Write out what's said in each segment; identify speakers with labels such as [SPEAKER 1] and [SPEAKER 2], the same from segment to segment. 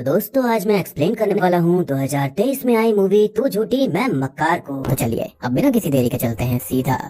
[SPEAKER 1] तो दोस्तों आज मैं एक्सप्लेन करने वाला हूँ 2023 में आई मूवी तू झूठी मैं मक्कार को। तो चलिए अब बिना किसी देरी के चलते हैं सीधा।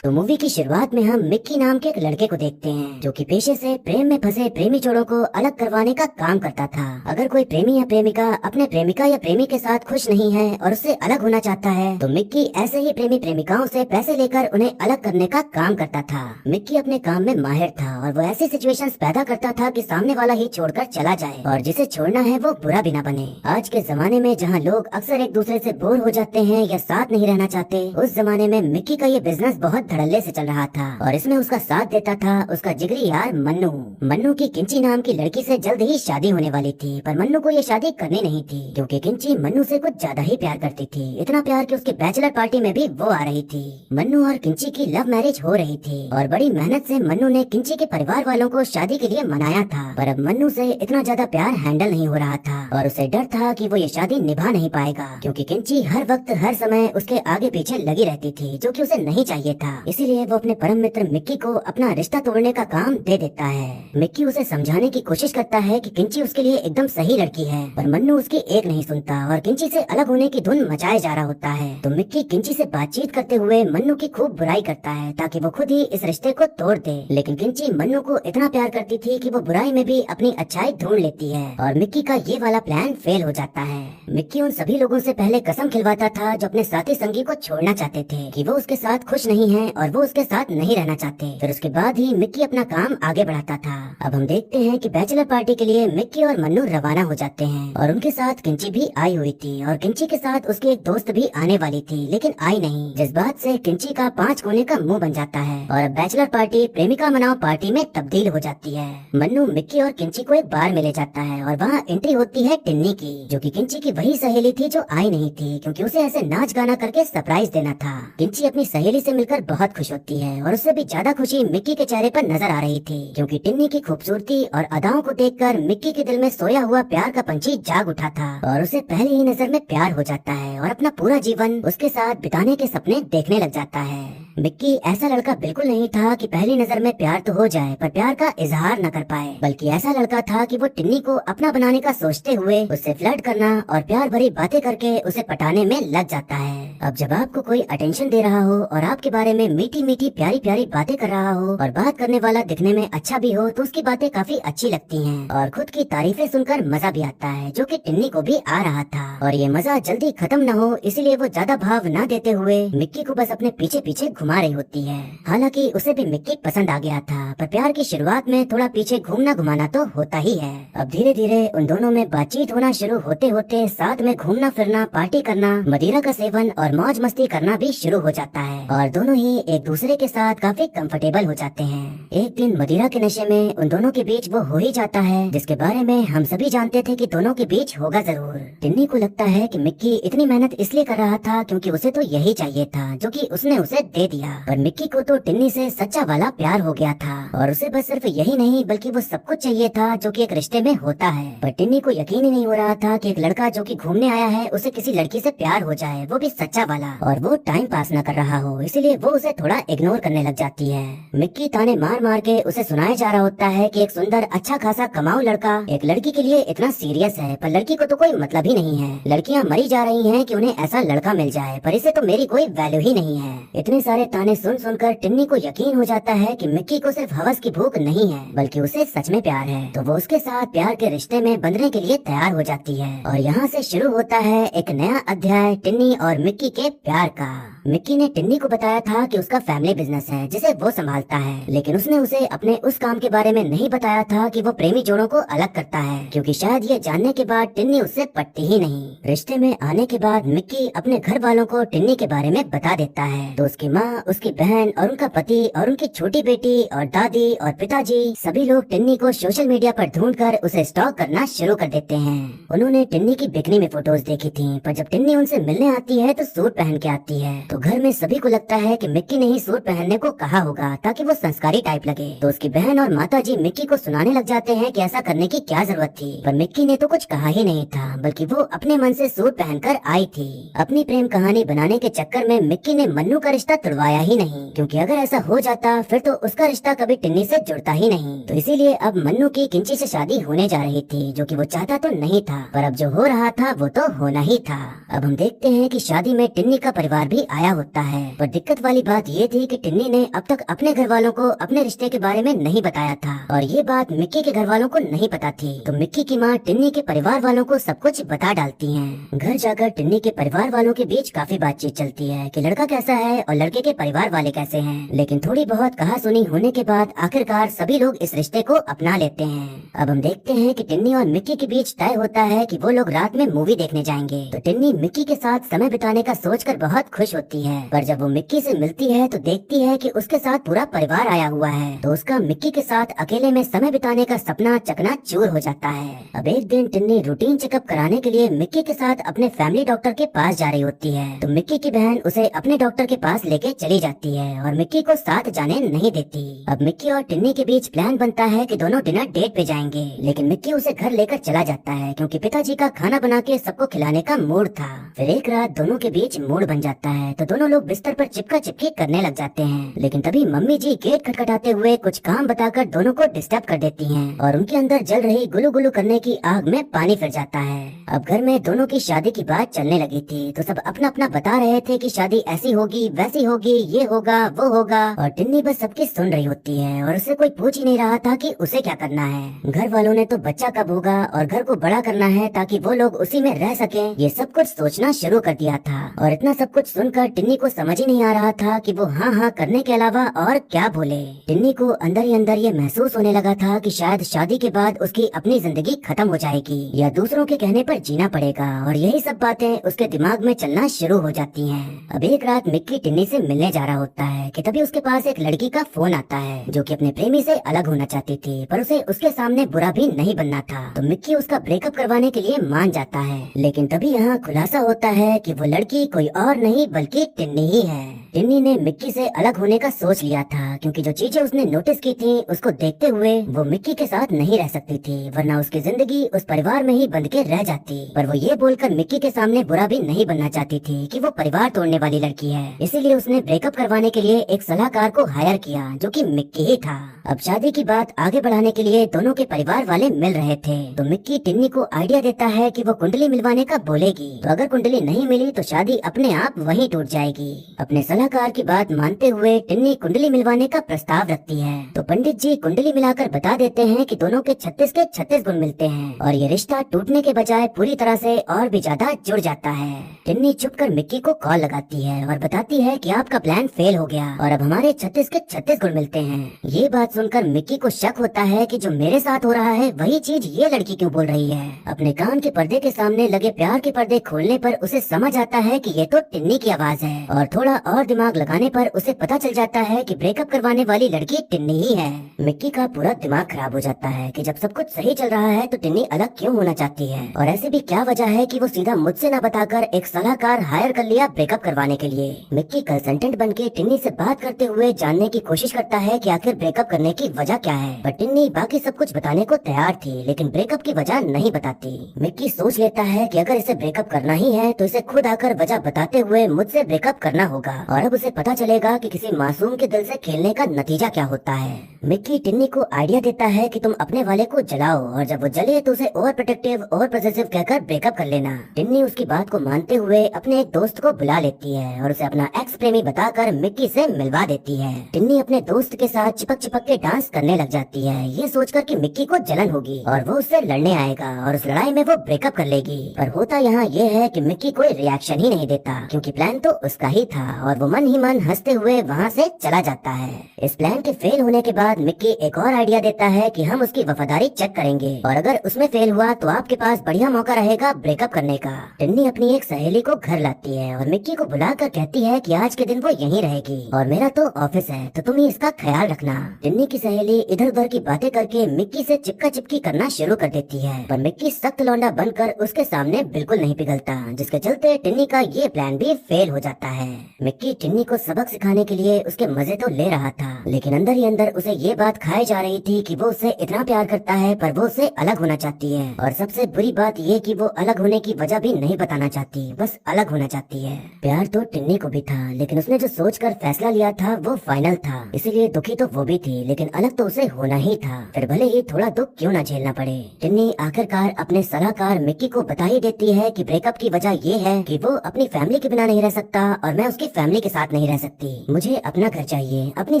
[SPEAKER 1] तो मूवी की शुरुआत में हम मिक्की नाम के एक लड़के को देखते हैं जो कि पेशे से प्रेम में फंसे प्रेमी जोड़ों को अलग करवाने का काम करता था। अगर कोई प्रेमी या प्रेमिका अपने प्रेमिका या प्रेमी के साथ खुश नहीं है और उससे अलग होना चाहता है तो मिक्की ऐसे ही प्रेमी प्रेमिकाओं से पैसे लेकर उन्हें अलग करने का काम करता था। मिक्की अपने काम में माहिर था और वो ऐसी सिचुएशंस पैदा करता था कि सामने वाला ही छोड़कर चला जाए और जिसे छोड़ना है वो बुरा भी ना बने। आज के जमाने में जहाँ लोग अक्सर एक दूसरे से बोर हो जाते हैं या साथ नहीं रहना चाहते, उस जमाने में मिक्की का ये बिजनेस बहुत धड़ल्ले से चल रहा था और इसमें उसका साथ देता था उसका जिगरी यार मन्नू। मन्नू की किंची नाम की लड़की से जल्द ही शादी होने वाली थी, पर मन्नू को ये शादी करनी नहीं थी क्योंकि किंची मन्नू से कुछ ज्यादा ही प्यार करती थी। इतना प्यार कि उसके बैचलर पार्टी में भी वो आ रही थी। मन्नू और किंची की लव मैरिज हो रही थी और बड़ी मेहनत से मन्नू ने किंची के परिवार वालों को शादी के लिए मनाया था, पर अब मन्नू से इतना ज्यादा प्यार हैंडल नहीं हो रहा था और उसे डर था कि वो ये शादी निभा नहीं पाएगा क्योंकि किंची हर वक्त हर समय उसके आगे पीछे लगी रहती थी जो कि उसे नहीं चाहिए था। इसीलिए वो अपने परम मित्र मिक्की को अपना रिश्ता तोड़ने का काम दे देता है। मिक्की उसे समझाने की कोशिश करता है कि किंची उसके लिए एकदम सही लड़की है, पर मन्नू उसकी एक नहीं सुनता और किंची से अलग होने की धुन मचाए जा रहा होता है। तो मिक्की किंची से बातचीत करते हुए मन्नू की खूब बुराई करता है ताकि वो खुद ही इस रिश्ते को तोड़ दे, लेकिन किंची मन्नू को इतना प्यार करती थी कि वो बुराई में भी अपनी अच्छाई ढूंढ लेती है और मिक्की का ये वाला प्लान फेल हो जाता है। मिक्की उन सभी लोगों से पहले कसम खिलवाता था जो अपने साथी संगी को छोड़ना चाहते थे कि वो उसके साथ खुश नहीं है और वो उसके साथ नहीं रहना चाहते। फिर उसके बाद ही मिक्की अपना काम आगे बढ़ाता था। अब हम देखते हैं कि बैचलर पार्टी के लिए मिक्की और मन्नू रवाना हो जाते हैं और उनके साथ किंची भी आई हुई थी और किंची के साथ उसकी एक दोस्त भी आने वाली थी लेकिन आई नहीं, जिस बात से किंची का 5 कोने का मुंह बन जाता है और अब बैचलर पार्टी प्रेमिका मनाओ पार्टी में तब्दील हो जाती है। मन्नू मिक्की और किंची को एक बार में ले जाता है और वहाँ एंट्री होती है टिन्नी की, जो कि किंची की वही सहेली थी जो आई नहीं थी क्योंकि उसे ऐसे नाच गाना करके सरप्राइज देना था। किंची अपनी सहेली से मिलकर बहुत खुश होती है और उससे भी ज्यादा खुशी मिक्की के चेहरे पर नजर आ रही थी क्योंकि टिन्नी की खूबसूरती और अदाओं को देखकर मिक्की के दिल में सोया हुआ प्यार का पंछी जाग उठा था और उसे पहली ही नजर में प्यार हो जाता है और अपना पूरा जीवन उसके साथ बिताने के सपने देखने लग जाता है। मिक्की ऐसा लड़का बिल्कुल नहीं था कि पहली नजर में प्यार तो हो जाए पर प्यार का इजहार न कर पाए, बल्कि ऐसा लड़का था कि वो टिन्नी को अपना बनाने का सोचते हुए उससे फ्लर्ट करना और प्यार भरी बातें करके उसे पटाने में लग जाता है। अब जब आपको कोई अटेंशन दे रहा हो और आपके बारे में मीठी मीठी प्यारी प्यारी बातें कर रहा हो और बात करने वाला दिखने में अच्छा भी हो तो उसकी बातें काफी अच्छी लगती हैं और खुद की तारीफें सुनकर मजा भी आता है, जो कि टिन्नी को भी आ रहा था और ये मजा जल्दी खत्म न हो इसलिए वो ज्यादा भाव न देते हुए मिक्की को बस अपने पीछे पीछे घुमा रही होती है। हालांकि उसे भी मिक्की पसंद आ गया था, पर प्यार की शुरुआत में थोड़ा पीछे घूमना घुमाना तो होता ही है। अब धीरे धीरे उन दोनों में बातचीत होना शुरू होते होते साथ में घूमना फिरना, पार्टी करना, मदिरा का सेवन और मौज मस्ती करना भी शुरू हो जाता है और दोनों ही एक दूसरे के साथ काफी कंफर्टेबल हो जाते हैं। एक दिन मदिरा के नशे में उन दोनों के बीच वो हो ही जाता है जिसके बारे में हम सभी जानते थे कि दोनों के बीच होगा जरूर। टिन्नी को लगता है कि मिक्की इतनी मेहनत इसलिए कर रहा था क्योंकि उसे तो यही चाहिए था जो कि उसने उसे दे दिया, पर मिक्की को तो टिन्नी से सच्चा वाला प्यार हो गया था और उसे बस सिर्फ यही नहीं बल्कि वो सब कुछ चाहिए था जो कि एक रिश्ते में होता है। पर टिन्नी को यकीन ही नहीं हो रहा था कि एक लड़का जो कि घूमने आया है उसे किसी लड़की से प्यार हो जाए, वो भी सच्चा वाला, और वो टाइम पास न कर रहा हो, इसलिए वो उसे थोड़ा इग्नोर करने लग जाती है। मिक्की ताने मार मार के उसे सुनाया जा रहा होता है कि एक सुंदर अच्छा खासा कमाऊ लड़का एक लड़की के लिए इतना सीरियस है, पर लड़की को तो कोई मतलब ही नहीं है। लड़कियां मरी जा रही हैं कि उन्हें ऐसा लड़का मिल जाए, पर इसे तो मेरी कोई वैल्यू ही नहीं है। इतने सारे ताने सुन सुनकर टिन्नी को यकीन हो जाता है कि मिक्की को सिर्फ हवस की भूख नहीं है बल्कि उसे सच में प्यार है, तो वो उसके साथ प्यार के रिश्ते में बंधने के लिए तैयार हो जाती है और यहाँ से शुरू होता है एक नया अध्याय टिन्नी और मिक्की के प्यार का। मिक्की ने टिन्नी को बताया था कि उसका फैमिली बिजनेस है जिसे वो संभालता है, लेकिन उसने उसे अपने उस काम के बारे में नहीं बताया था कि वो प्रेमी जोड़ों को अलग करता है, क्योंकि शायद ये जानने के बाद टिन्नी उससे पटती ही नहीं। रिश्ते में आने के बाद मिक्की अपने घर वालों को टिन्नी के बारे में बता देता है, तो उसकी माँ, उसकी बहन और उनका पति और उनकी छोटी बेटी और दादी और पिताजी सभी लोग टिन्नी को सोशल मीडिया पर ढूंढकर उसे स्टॉक करना शुरू कर देते हैं। उन्होंने टिन्नी की बिकनी में फोटोज देखी थी, पर जब टिन्नी उनसे मिलने आती है तो सूट पहन के आती है, तो घर में सभी को लगता है कि मिक्की ने ही सूट पहनने को कहा होगा ताकि वो संस्कारी टाइप लगे। तो उसकी बहन और माताजी मिक्की को सुनाने लग जाते हैं कि ऐसा करने की क्या जरूरत थी, पर मिक्की ने तो कुछ कहा ही नहीं था। बल्कि वो अपने मन से सूट पहनकर आई थी। अपनी प्रेम कहानी बनाने के चक्कर में मिक्की ने मन्नू का रिश्ता तुड़वाया ही नहीं, क्योंकि अगर ऐसा हो जाता फिर तो उसका रिश्ता कभी टिन्नी से जुड़ता ही नहीं। तो इसीलिए अब मन्नू की किंची से शादी होने जा रही थी, जो कि वो चाहता तो नहीं था, पर अब जो हो रहा था वो तो होना ही था। अब हम देखते हैं कि शादी में टिन्नी का परिवार भी आया होता है, पर दिक्कत वाली बात ये थी कि टिन्नी ने अब तक अपने घर वालों को अपने रिश्ते के बारे में नहीं बताया था, और ये बात मिक्की के घर वालों को नहीं पता थी। तो मिक्की की माँ टिन्नी के परिवार वालों को सब कुछ बता डालती है। घर जाकर टिन्नी के परिवार वालों के बीच काफी बातचीत चलती है कि लड़का कैसा है और लड़के के परिवार वाले कैसे हैं। लेकिन थोड़ी बहुत कहा सुनी होने के बाद आखिरकार सभी लोग इस रिश्ते को अपना लेते हैं। अब हम देखते हैं कि टिन्नी और मिक्की के बीच तय होता है कि वो लोग रात में मूवी देखने जाएंगे। तो टिन्नी मिक्की के साथ समय बिताने का सोचकर बहुत खुश होती है, पर जब वो मिक्की से मिलती है तो देखती है कि उसके साथ पूरा परिवार आया हुआ है। तो उसका मिक्की के साथ अकेले में समय बिताने का सपना चकनाचूर हो जाता है। अब एक दिन टिन्नी रूटीन चेकअप कराने के लिए मिक्की के साथ अपने फैमिली डॉक्टर के पास जा रही होती है। तो मिक्की की बहन उसे अपने डॉक्टर के पास लेके चली जाती है और मिक्की को साथ जाने नहीं देती। अब मिक्की और टिन्नी के बीच प्लान बनता है कि दोनों डिनर डेट पे जाएंगे, लेकिन मिक्की उसे घर लेकर चला जाता है क्योंकि पिताजी का खाना बना के सबको खिलाने का मूड था। फिर एक रात दोनों के बीच मूड बन जाता है, तो दोनों लोग बिस्तर पर चिपका चिपकी करने लग जाते हैं। लेकिन तभी मम्मी जी गेट खटखटाते हुए कुछ काम बताकर दोनों को डिस्टर्ब कर देती हैं और उनके अंदर जल रही गुलू गुलू करने की आग में पानी फिर जाता है। अब घर में दोनों की शादी की बात चलने लगी थी, तो सब अपना अपना बता रहे थे कि शादी ऐसी होगी वैसी होगी, ये होगा वो होगा, और टिन्नी बस सबकी सुन रही होती है और उसे कोई पूछ ही नहीं रहा था कि उसे क्या करना है। घर वालों ने तो बच्चा कब होगा और घर को बड़ा करना है ताकि वो लोग उसी में रह सकें, ये सब कुछ सोचना शुरू कर दिया था। और इतना सब कुछ सुनकर टिन्नी को समझ ही नहीं आ रहा था कि वो हाँ हाँ करने के अलावा और क्या बोले। टिन्नी को अंदर ही अंदर ये महसूस होने लगा था कि शायद शादी के बाद उसकी अपनी जिंदगी खत्म हो जाएगी या दूसरों के कहने पर जीना पड़ेगा, और यही सब बातें उसके दिमाग में चलना शुरू हो जाती हैं। अब एक रात मिक्की टिन्नी से मिलने जा रहा होता है कि तभी उसके पास एक लड़की का फोन आता है जो कि अपने प्रेमी से अलग होना चाहती थी, पर उसे उसके सामने बुरा भी नहीं बनना था। तो मिक्की उसका ब्रेकअप करवाने के लिए मान जाता है, लेकिन तभी यहाँ खुलासा होता है कि वो लड़की कोई और नहीं बल्कि टिन्नी ही है। टिन्नी ने मिक्की से अलग होने का सोच लिया था, क्योंकि जो चीजें उसने नोटिस की थी उसको देखते हुए वो मिक्की के साथ नहीं रह सकती थी, वरना उसकी जिंदगी उस परिवार में ही बंद के रह जाती। पर वो ये बोलकर मिक्की के सामने बुरा भी नहीं बनना चाहती थी कि वो परिवार तोड़ने वाली लड़की है, इसीलिए उसने ब्रेकअप करवाने के लिए एक सलाहकार को हायर किया जो कि मिक्की ही था। अब शादी की बात आगे बढ़ाने के लिए दोनों के परिवार वाले मिल रहे थे, तो मिक्की टिन्नी को आइडिया देता है कि वो कुंडली मिलवाने का बोलेगी, तो अगर कुंडली नहीं मिली तो शादी अपने आप वहीं टूट जाएगी। अपने सलाहकार की बात मानते हुए टिन्नी कुंडली मिलवाने का प्रस्ताव रखती है। तो पंडित जी कुंडली मिलाकर बता देते हैं कि दोनों के 36 के 36 गुण मिलते हैं और ये रिश्ता टूटने के बजाय पूरी तरह से और भी ज्यादा जुड़ जाता है। टिन्नी छुपकर मिक्की को कॉल लगाती है और बताती है कि आपका प्लान फेल हो गया और अब हमारे 36 के 36 गुण मिलते हैं। ये बात सुनकर मिक्की को शक होता है कि जो मेरे साथ हो रहा है वही चीज ये लड़की क्यों बोल रही है। अपने कान के पर्दे के सामने लगे प्यार के पर्दे खोलने पर उसे समझ आता है कि ये तो टिन्नी की आवाज है, और थोड़ा और दिमाग लगाने पर उसे पता चल जाता है कि ब्रेकअप करवाने वाली लड़की टिन्नी ही है। मिक्की का पूरा दिमाग खराब हो जाता है कि जब सब कुछ सही चल रहा है तो टिन्नी अलग क्यों होना चाहती है, और ऐसे भी क्या वजह है कि वो सीधा मुझसे न बताकर एक सलाहकार हायर कर लिया ब्रेकअप करवाने के लिए। मिक्की कंसल्टेंट बनके टिन्नी से बात करते हुए जानने की कोशिश करता है कि आखिर ब्रेकअप करने की वजह क्या है, पर टिन्नी बाकी सब कुछ बताने को तैयार थी लेकिन ब्रेकअप की वजह नहीं बताती। मिक्की सोच लेता है कि अगर इसे ब्रेकअप करना ही है तो इसे खुद आकर वजह बताते हुए मुझसे ब्रेकअप करना होगा, और अब उसे पता चलेगा कि किसी मासूम के दिल से खेलने का नतीजा क्या होता है। मिक्की टिन्नी को आइडिया देता है कि तुम अपने वाले को जलाओ और जब वो जले तो उसे ओवर प्रोटेक्टिव ओवर पॉसेसिव कहकर ब्रेकअप कर लेना। टिन्नी उसकी बात को मानते हुए अपने एक दोस्त को बुला लेती है और उसे अपना एक्स प्रेमी बताकर मिक्की से मिलवा देती है। टिन्नी अपने दोस्त के साथ चिपक चिपक के डांस करने लग जाती है, ये सोचकर कि मिक्की को जलन होगी और वो उससे लड़ने आएगा और उस लड़ाई में वो ब्रेकअप कर लेगी। पर होता यहाँ ये है कि मिक्की कोई रिएक्शन ही नहीं देता, क्योंकि प्लान तो उसका ही था और वो मन ही मन हंसते हुए वहाँ से चला जाता है। इस प्लान के फेल होने के बाद मिक्की एक और आइडिया देता है कि हम उसकी वफादारी चेक करेंगे और अगर उसमें फेल हुआ तो आपके पास बढ़िया मौका रहेगा ब्रेकअप करने का। टिन्नी अपनी एक सहेली को घर लाती है और मिक्की को बुलाकर कहती है कि आज के दिन वो यहीं रहेगी और मेरा तो ऑफिस है तो तुम ही इसका ख्याल रखना। टिन्नी की सहेली इधर उधर की बातें करके मिक्की से चिपका चिपकी करना शुरू कर देती है, पर मिक्की सख्त लौंडा बनकर उसके सामने बिल्कुल नहीं पिघलता, जिसके चलते टिन्नी का ये प्लान भी फेल हो जाता है। मिक्की टिन्नी को सबक सिखाने के लिए उसके मजे तो ले रहा था, लेकिन अंदर ही अंदर उसे ये बात खाई जा रही थी कि वो उससे इतना प्यार करता है पर वो उससे अलग होना चाहती है। और सबसे बुरी बात ये कि वो अलग होने की वजह भी नहीं बताना चाहती, बस अलग होना चाहती है। प्यार तो टिन्नी को भी था, लेकिन उसने जो सोचकर फैसला लिया था वो फाइनल था, इसीलिए दुखी तो वो भी थी, लेकिन अलग तो उसे होना ही था, फिर भले ही थोड़ा दुख क्यों न झेलना पड़े। टिन्नी आखिरकार अपने सलाहकार मिक्की को बता ही देती है कि ब्रेकअप की वजह ये है कि वो अपनी फैमिली के बिना नहीं रह सकता और मैं उसकी फैमिली के साथ नहीं रह सकती। मुझे अपना घर चाहिए, अपनी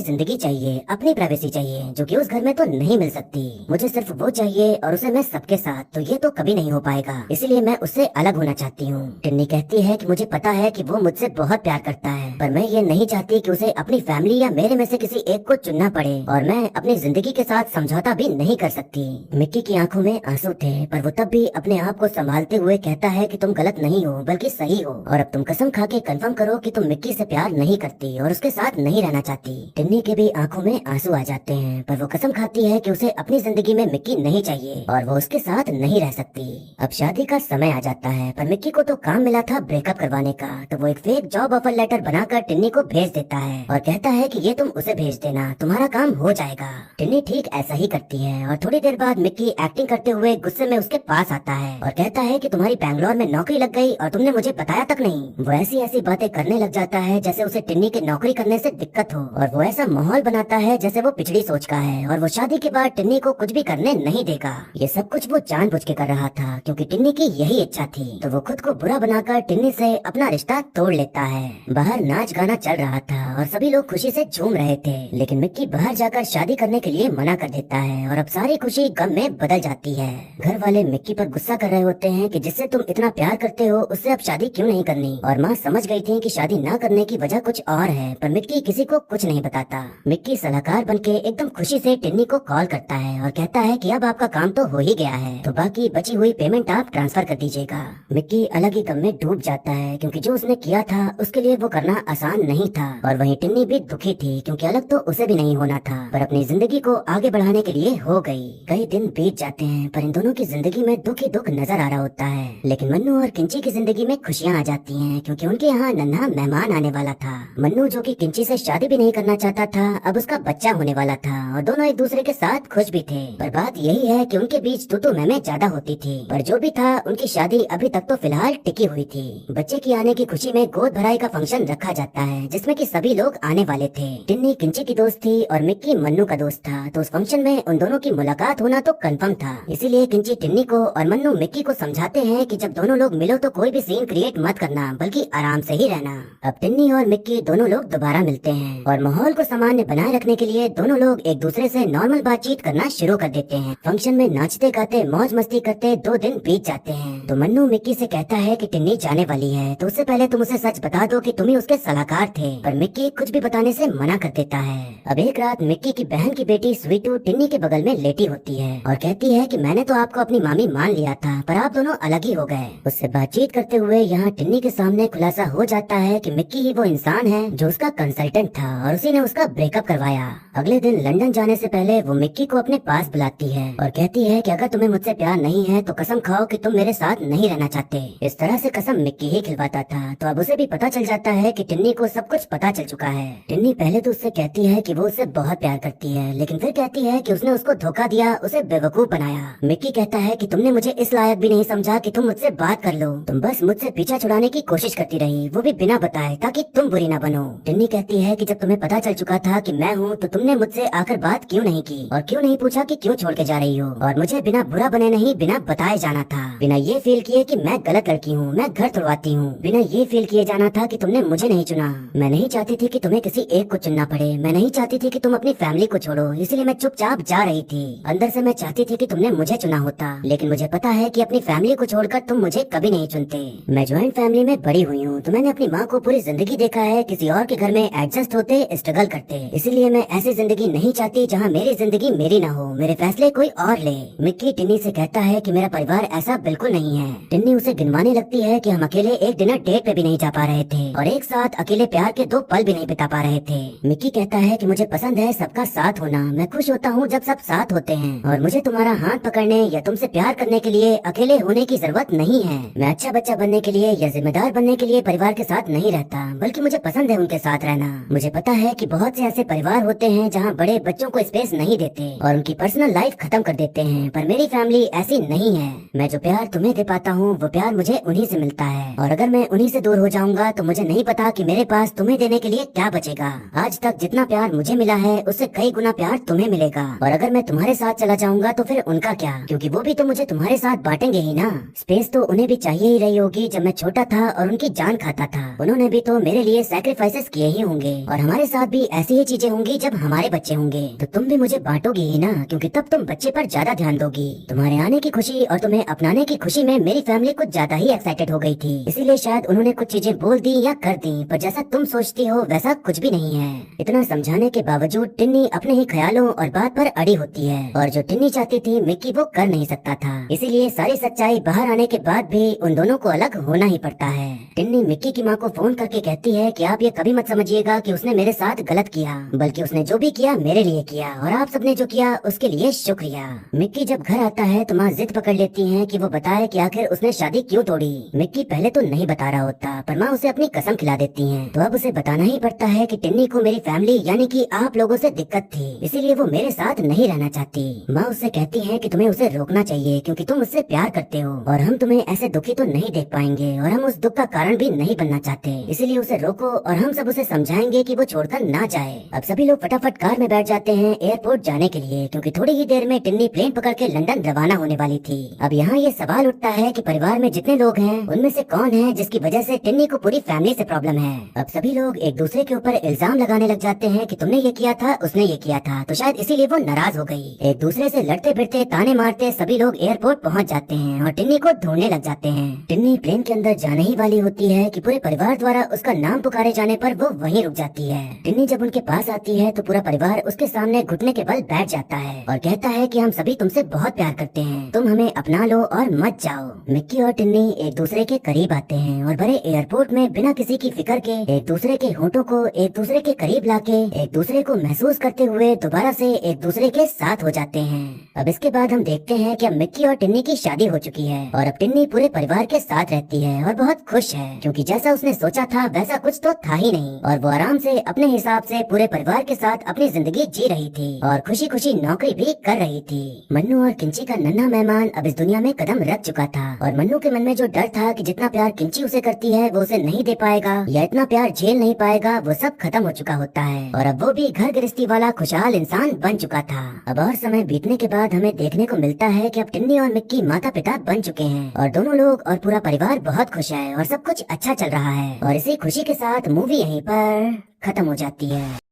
[SPEAKER 1] जिंदगी चाहिए, अपनी प्राइवेसी चाहिए, जो कि उस घर में तो नहीं मिल सकती। मुझे सिर्फ वो चाहिए और उसे मैं सबके साथ, तो ये तो कभी नहीं हो पाएगा, इसलिए मैं उससे अलग होना चाहती हूँ। टिन्नी कहती है कि मुझे पता है कि वो मुझसे बहुत प्यार करता है, पर मैं ये नहीं चाहती कि उसे अपनी फैमिली या मेरे में से किसी एक को चुनना पड़े, और मैं अपनी जिंदगी के साथ समझौता भी नहीं कर सकती। मिक्की की आंखों में आंसू थे, पर वो तब भी अपने आप को संभालते हुए कहता है कि तुम गलत नहीं हो बल्कि सही हो, और अब तुम कसम खा के कंफर्म करो कि तुम मिक्की से प्यार नहीं करती और उसके साथ नहीं रहना चाहती। टिन्नी के भी आंखों में आंसू आ जाते हैं, पर वो कसम खाती है कि उसे अपनी जिंदगी में मिक्की नहीं चाहिए और वो उसके साथ नहीं रह सकती। अब शादी का समय आ जाता है, पर मिक्की को तो काम मिला था ब्रेकअप करवाने का, तो वो एक फेक जॉब ऑफर लेटर बनाकर टिन्नी को भेज देता है और कहता है कि ये तुम उसे भेज देना, तुम्हारा काम हो जाएगा। टिन्नी ठीक ऐसा ही करती है और थोड़ी देर बाद मिक्की एक्टिंग करते हुए गुस्से में उसके पास आता है और कहता है कि तुम्हारी बैंगलोर में नौकरी लग गई और तुमने मुझे बताया तक नहीं। वो ऐसी ऐसी बातें करने लग जाता है जैसे उसे टिन्नी के नौकरी करने से दिक्कत हो, और वो ऐसा माहौल बनाता है जैसे वो पिछड़ी सोच का है और वो शादी के बाद टिन्नी को कुछ भी करने नहीं देगा। ये सब कुछ वो जानबूझ के कर रहा था क्योंकि टिन्नी की यही इच्छा थी, तो वो खुद को बुरा बनाकर टिन्नी से अपना रिश्ता तोड़ लेता है। बाहर नाच गाना चल रहा था और सभी लोग खुशी से झूम रहे थे, लेकिन मिक्की बाहर जाकर शादी करने के लिए मना कर देता है और अब सारी खुशी गम में बदल जाती है। घर वाले मिक्की पर गुस्सा कर रहे होते हैं कि जिससे तुम इतना प्यार करते हो उससे अब शादी क्यों नहीं करनी, और माँ समझ गई थी कि शादी न करने की वजह कुछ और है, पर मिक्की किसी को कुछ नहीं बताता। मिक्की सलाहकार बनके एकदम खुशी से टिन्नी को कॉल करता है और कहता है कि अब आपका काम तो हो ही गया है, तो बाकी बची हुई पेमेंट आप ट्रांसफर कर दीजिएगा। मिक्की अलग ही गम में डूब जाता है क्योंकि जो उसने किया था उसके लिए वो करना आसान नहीं था, और वहीं टिन्नी भी दुखी थी क्योंकि अलग तो उसे भी नहीं होना था, पर अपनी जिंदगी को आगे बढ़ाने के लिए हो गई। कई दिन बीत जाते हैं, पर इन दोनों की जिंदगी में दुख ही दुख नजर आ रहा होता है, लेकिन मन्नू और किंची की जिंदगी में खुशियाँ आ जाती हैं क्योंकि उनके यहाँ नन्हा मेहमान आने वाला था। मन्नू जो कि किंची से शादी भी नहीं करना चाहता था, अब उसका बच्चा होने वाला था और दोनों एक दूसरे के साथ खुश भी थे, पर बात यही है कि उनके बीच तू मैं ज्यादा होती थी। पर जो भी था, उनकी शादी अभी तक तो फिलहाल टिकी हुई थी। बच्चे की आने की खुशी में गोद भराई का फंक्शन रखा जाता है जिसमें कि सभी लोग आने वाले थे। टिन्नी किंची की दोस्त थी और मिक्की मन्नू का दोस्त था, तो उस फंक्शन में उन दोनों की मुलाकात होना तो कंफर्म था। इसीलिए किंची टिन्नी को और मन्नू मिक्की को समझाते हैं कि जब दोनों लोग मिलो तो कोई भी सीन क्रिएट मत करना, बल्कि आराम से ही रहना। अब टिन्नी और मिक्की दोनों लोग दोबारा मिलते हैं और माहौल को सामान्य बनाए रखने के लिए दोनों लोग एक दूसरे से नॉर्मल बातचीत करना शुरू कर देते हैं। फंक्शन में नाचते गाते मौज मस्ती करते 2 दिन बीत जाते हैं, तो मन्नू मिक्की से कहता है कि टिन्नी जाने वाली है, तो उससे पहले तुम उसे सच बता दो कि तुम ही उसके सलाहकार थे, पर मिक्की कुछ भी बताने से मना कर देता है। अब एक रात मिक्की की बहन की बेटी स्वीटू टिन्नी के बगल में लेटी होती है और कहती है कि मैंने तो आपको अपनी मामी मान लिया था, पर आप दोनों अलग ही हो गए। उससे बातचीत करते हुए यहाँ टिन्नी के सामने खुलासा हो जाता है कि मिक्की ही वो इंसान है जो उसका कंसल्टेंट था और उसी ने उसका ब्रेकअप करवाया। अगले दिन लंदन जाने से पहले वो मिक्की को अपने पास बुलाती है और कहती है कि अगर तुम्हें मुझसे प्यार नहीं है तो कसम खाओ कि तुम मेरे साथ नहीं रहना चाहते। इस तरह से कसम मिक्की ही खिलवाता था, तो अब उसे भी पता चल जाता है कि टिन्नी को सब कुछ पता चल चुका है। टिन्नी पहले तो उससे कहती है कि वो उससे बहुत प्यार करती है, लेकिन फिर कहती है कि उसने उसको धोखा दिया, उसे बेवकूफ बनाया। मिक्की कहता है कि तुमने मुझे इस लायक भी नहीं समझा कि तुम मुझसे बात कर लो, तुम बस मुझसे पीछा छुड़ाने की कोशिश करती रही, वो भी बिना बताए, ताकि तुम बुरी ना बनो। टिन्नी कहती है कि जब तुम्हें पता चल चुका था कि मैं हूँ, तो तुमने मुझसे आकर बात क्यों नहीं की और क्यों नहीं पूछा कि क्यों छोड़ के जा रही हो, और मुझे बिना बुरा बने नहीं, बिना बताए जाना था, बिना ये फील किए कि मैं गलत लड़की हूँ, मैं घर तुड़वाती हूँ, बिना ये फील किए जाना था कि तुमने मुझे नहीं चुना। मैं नहीं चाहती थी कि तुम्हें किसी एक को चुनना पड़े, मैं नहीं चाहती थी कि तुम अपनी फैमिली को छोड़ो, इसलिए मैं चुपचाप जा रही थी। अंदर से मैं चाहती थी कि तुमने मुझे चुना होता, लेकिन मुझे पता है कि अपनी फैमिली को छोड़कर तुम मुझे कभी नहीं चुनते। मैं ज्वाइंट फैमिली में बड़ी हुई हूँ, तो मैंने अपनी माँ को पूरी जिंदगी देखा है किसी और के घर में एडजस्ट होते, स्ट्रगल करते, इसलिए मैं ऐसी जिंदगी नहीं चाहती जहाँ मेरी जिंदगी मेरी ना हो, मेरे फैसले कोई और ले। मिक्की टिन्नी से कहता है कि मेरा परिवार ऐसा बिल्कुल नहीं है। टिन्नी उसे गिनवाने लगती है कि हम अकेले एक डिनर डेट पे भी नहीं जा पा रहे थे और एक साथ अकेले प्यार के 2 पल भी नहीं बिता पा रहे थे। मिक्की कहता है कि मुझे पसंद है सबका साथ होना, मैं खुश होता हूँ जब सब साथ होते हैं, और मुझे तुम्हारा हाथ पकड़ने या तुमसे प्यार करने के लिए अकेले होने की जरूरत नहीं है। मैं अच्छा बच्चा बनने के लिए या जिम्मेदार बनने के लिए परिवार के साथ नहीं रहता, बल्कि मुझे पसंद है उनके साथ रहना। मुझे पता है कि बहुत से ऐसे परिवार होते हैं जहाँ बड़े बच्चों को स्पेस नहीं देते और उनकी पर्सनल लाइफ खत्म कर देते हैं, पर मेरी फैमिली ऐसी नहीं है। मैं जो प्यार तुम्हें दे पाता हूँ वो प्यार मुझे उन्हीं से मिलता है, और अगर मैं उन्हीं से दूर हो जाऊंगा तो मुझे नहीं पता कि मेरे पास तुम्हें देने के लिए क्या बचेगा। आज तक जितना प्यार मुझे मिला है उससे कई गुना प्यार तुम्हें मिलेगा, और अगर मैं तुम्हारे साथ चला जाऊंगा तो फिर उनका क्या, क्योंकि वो भी तो मुझे तुम्हारे साथ बांटेंगे ही ना। स्पेस तो उन्हें भी चाहिए ही रही होगी। जब मैं छोटा था और उनकी जान खाता था, उन्होंने भी तो मेरे लिए सैक्रिफाइसेस किए ही होंगे, और हमारे साथ भी ऐसी ही चीजें होंगी जब हमारे बच्चे होंगे। तो तुम भी मुझे बांटोगी ही ना, क्योंकि तब तुम बच्चे पर ज्यादा ध्यान दोगी। तुम्हारे आने की खुशी और तुम्हें अपनाने की खुशी में मेरी फैमिली कुछ ज्यादा ही एक्साइटेड हो गई थी, इसीलिए शायद उन्होंने कुछ चीजें बोल दी या कर दी, पर जैसा तुम सोचती हो वैसा कुछ भी नहीं है। इतना समझाने के बावजूद टिन्नी अपने ही ख्यालों और बात पर अड़ी होती है, और जो टिन्नी चाहती थी मिक्की वो कर नहीं सकता था, इसीलिए सारी सच्चाई बाहर आने के बाद भी उन दोनों को अलग होना ही पड़ता है। टिन्नी मिक्की की माँ को फोन करके कहती है कि आप ये कभी मत समझिएगा कि उसने मेरे साथ गलत किया, बल्कि उसने जो भी किया मेरे लिए किया, और आप सबने जो किया उसके लिए शुक्रिया। मिक्की जब घर आता है तो माँ जिद पकड़ लेती है कि वो बताए कि आखिर उसने शादी क्यों तोड़ी। मिक्की पहले तो नहीं बता रहा होता, पर माँ उसे अपनी कसम खिला देती है, तो अब उसे बताना ही पड़ता है कि टिन्नी को मेरी फैमिली यानी कि आप लोगों से दिक्कत थी, इसीलिए वो मेरे साथ नहीं रहना चाहती। माँ उससे कहती है कि तुम्हें उसे रोकना चाहिए, क्योंकि तुम उससे प्यार करते हो और हम तुम्हें ऐसे दुखी तो नहीं देख पाएंगे, और हम उस दुख का कारण भी नहीं बनना चाहते, इसीलिए उसे रोको और हम सब उसे समझाएंगे कि वो छोड़कर ना जाए। अब सभी लोग फटाफट कार में बैठ जाते हैं एयरपोर्ट जाने के लिए, क्योंकि थोड़ी ही देर में टिन्नी प्लेन पकड़ के लंदन रवाना होने वाली थी। अब यहाँ ये सवाल उठता है कि परिवार में जितने लोग हैं उनमें से कौन है जिसकी वजह से टिन्नी को पूरी फैमिली से प्रॉब्लम है। अब सभी लोग एक दूसरे के ऊपर इल्जाम लगाने लग जाते हैं कि तुमने ये किया था, उसने ये किया था, तो शायद इसीलिए वो नाराज हो गई। एक दूसरे से लड़ते भिड़ते ताने मारते सभी लोग एयरपोर्ट पहुँच जाते हैं और टिन्नी को ढूंढने लग जाते हैं। टिन्नी प्लेन के अंदर जाने ही वाली होती है कि पूरे परिवार द्वारा उसका नाम पुकारे जाने पर वो वहीं रुक जाती है। टिन्नी जब उनके पास आती है तो पूरा परिवार उसके सामने घुटने के बल बैठ जाता है और कहता है कि हम सभी तुमसे बहुत प्यार करते हैं, तुम हमें अपना लो और मत जाओ। मिक्की और टिन्नी एक दूसरे के करीब आते हैं और बड़े एयरपोर्ट में बिना किसी की फिक्र के एक दूसरे के होठों को एक दूसरे के करीब लाके एक दूसरे को महसूस करते हुए दोबारा से एक दूसरे के साथ हो जाते हैं। अब इसके बाद हम देखते हैं कि अब मिक्की और टिन्नी की शादी हो चुकी है और अब टिन्नी पूरे परिवार के साथ रहती है और बहुत खुश है, क्योंकि जैसा उसने सोचा था वैसा कुछ तो था ही नहीं, और वो आराम से अपने हिसाब से पूरे परिवार के साथ अपनी जिंदगी जी रही थी और खुशी खुशी नौकरी भी कर रही थी। मन्नू और किंची का नन्हा मेहमान अब इस दुनिया में कदम रख चुका था, और मन्नू के मन में जो डर था कि जितना प्यार किंची उसे करती है वो उसे नहीं दे पाएगा या इतना प्यार झेल नहीं पाएगा, वो सब खत्म हो चुका होता है, और अब वो भी घर गृहस्थी वाला खुशहाल इंसान बन चुका था। अब और समय बीतने के बाद हमें देखने को मिलता है कि अब टिन्नी और मिक्की माता पिता बन चुके हैं और दोनों लोग और पूरा परिवार बहुत खुश है और सब कुछ अच्छा चल रहा है, और इसी खुशी के साथ मूवी यहीं पर खत्म हो जाती है।